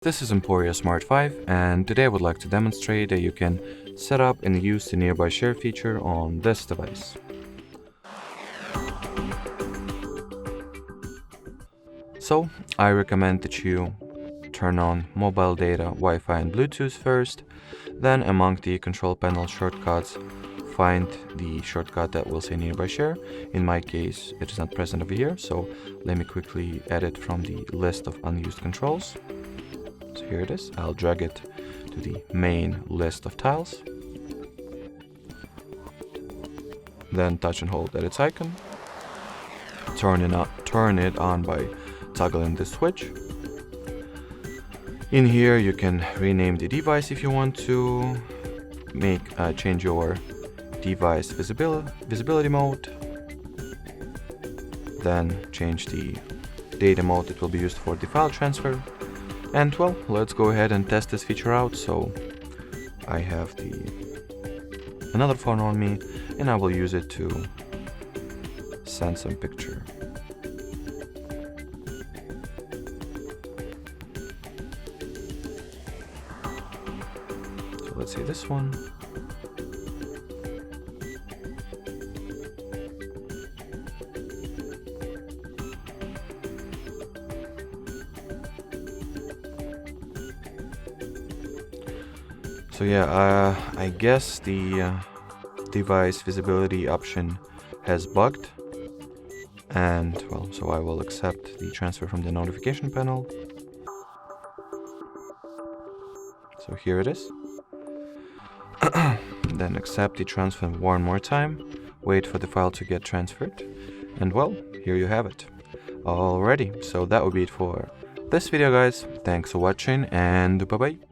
This is EMPORIA Smart 5, and today I would like to demonstrate that you can set up and use the nearby share feature on this device. So I recommend that you turn on mobile data, Wi-Fi and Bluetooth first, then among the control panel shortcuts find the shortcut that will say nearby share. In my case it is not present over here, so let me quickly add it from the list of unused controls. So here it is. I'll drag it to the main list of tiles. Then touch and hold at its icon. Turn it on by toggling this switch. In here you can rename the device if you want to, change your device visibility mode, then change the data mode that will be used for the file transfer. And well, let's go ahead and test this feature out. So I have another phone on me, and I will use it to send some picture. So let's say this one. So yeah, I guess the device visibility option has bugged, and well, so I will accept the transfer from the notification panel. So here it is. Then accept the transfer one more time, wait for the file to get transferred, and well, here you have it. Alrighty, so that would be it for this video, guys. Thanks for watching, and bye bye.